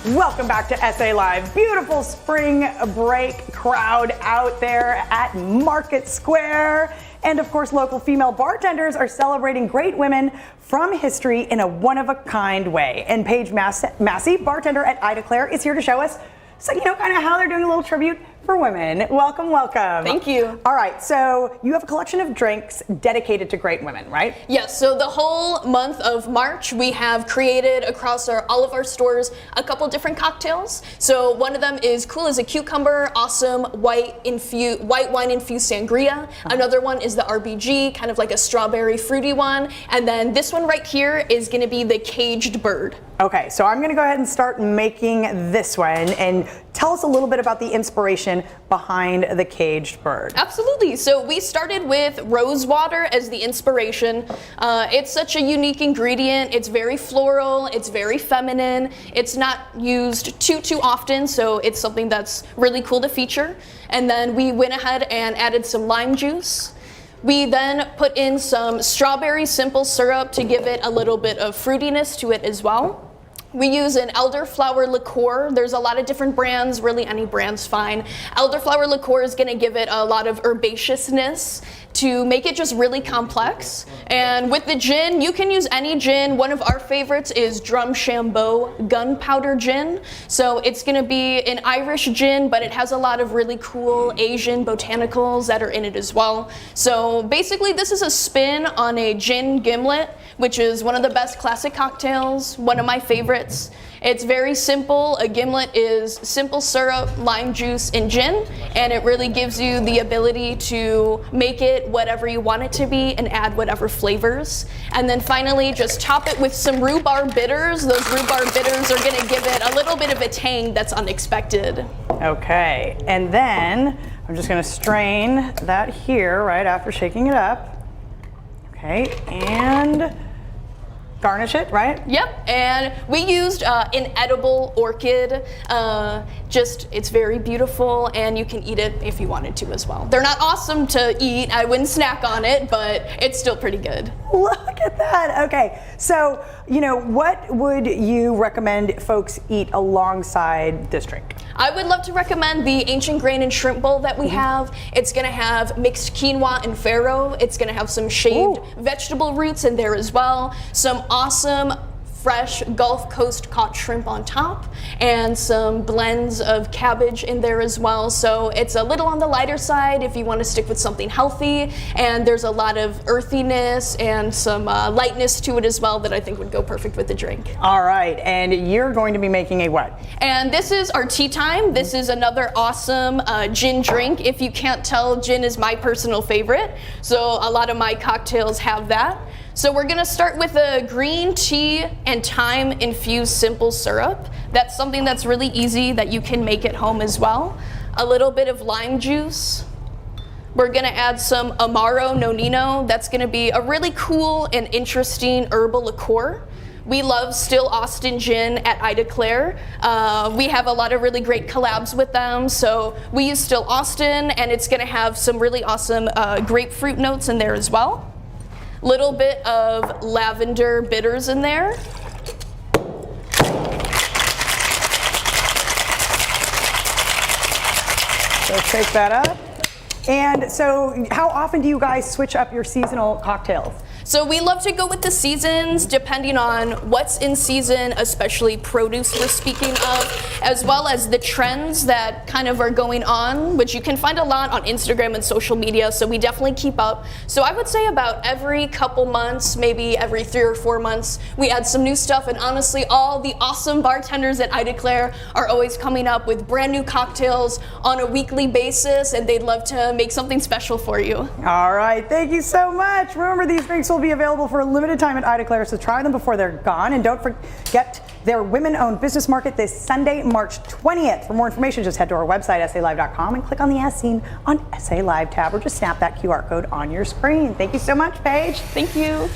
Welcome back to SA Live. Beautiful spring break crowd out there at Market Square. And of course, local female bartenders are celebrating great women from history in a one-of-a-kind way. And Paige Massey, bartender at Ida Claire, is here to show us, kind of how they're doing a little tribute for women. Welcome, welcome. Thank you. All right, so you have a collection of drinks dedicated to great women, right? Yes, so the whole month of March, we have created across all of our stores a couple different cocktails. So one of them is Cool as a Cucumber, awesome white wine infused sangria. Another one is the RBG, kind of like a strawberry fruity one. And then this one right here is gonna be the Caged Bird. Okay, so I'm gonna go ahead and start making this one, and tell us a little bit about the inspiration behind the Caged Bird. Absolutely. So we started with rose water as the inspiration. It's such a unique ingredient. It's very floral. It's very feminine. It's not used too often, so it's something that's really cool to feature. And then we went ahead and added some lime juice. We then put in some strawberry simple syrup to give it a little bit of fruitiness to it as well. We use an elderflower liqueur. There's a lot of different brands, really any brand's fine. Elderflower liqueur is gonna give it a lot of herbaceousness to make it just really complex. And with the gin, you can use any gin. One of our favorites is Drumshambo Gunpowder Gin. So it's gonna be an Irish gin, but it has a lot of really cool Asian botanicals that are in it as well. So basically this is a spin on a gin gimlet, which is one of the best classic cocktails, one of my favorites. It's very simple. A gimlet is simple syrup, lime juice, and gin, and it really gives you the ability to make it whatever you want it to be and add whatever flavors. And then finally, just top it with some rhubarb bitters. Those rhubarb bitters are gonna give it a little bit of a tang that's unexpected. Okay, and then I'm just gonna strain that here right after shaking it up. Okay, and garnish it, right? Yep, and we used an edible orchid. It's very beautiful, and you can eat it if you wanted to as well. They're not awesome to eat. I wouldn't snack on it, but it's still pretty good. Look at that. Okay, so, what would you recommend folks eat alongside this drink? I would love to recommend the ancient grain and shrimp bowl that we have. It's gonna have mixed quinoa and farro. It's gonna have some shaved vegetable roots in there as well. Some awesome fresh Gulf Coast caught shrimp on top, and some blends of cabbage in there as well. So it's a little on the lighter side if you want to stick with something healthy, and there's a lot of earthiness and some lightness to it as well that I think would go perfect with the drink. All right, and you're going to be making a what? And this is our tea time. This is another awesome gin drink. If you can't tell, gin is my personal favorite, so a lot of my cocktails have that. So we're gonna start with a green tea and thyme infused simple syrup. That's something that's really easy that you can make at home as well. A little bit of lime juice. We're gonna add some Amaro Nonino. That's gonna be a really cool and interesting herbal liqueur. We love Still Austin Gin at Ida Claire. We have a lot of really great collabs with them. So we use Still Austin, and it's gonna have some really awesome grapefruit notes in there as well. Little bit of lavender bitters in there. So shake that up. And so how often do you guys switch up your seasonal cocktails? So we love to go with the seasons depending on what's in season, especially produce we're speaking of, as well as the trends that kind of are going on, which you can find a lot on Instagram and social media, so we definitely keep up. So I would say about every couple months, maybe every 3 or 4 months, we add some new stuff, and honestly, all the awesome bartenders at Ida Claire are always coming up with brand new cocktails on a weekly basis, and they'd love to make something special for you. All right, thank you so much. Remember, these drinks will be available for a limited time at Ida Claire, so try them before they're gone. And don't forget their women-owned business market this Sunday, March 20th. For more information, just head to our website, salive.com, and click on the As Seen on SA Live tab, or just snap that QR code on your screen. Thank you so much, Paige. Thank you.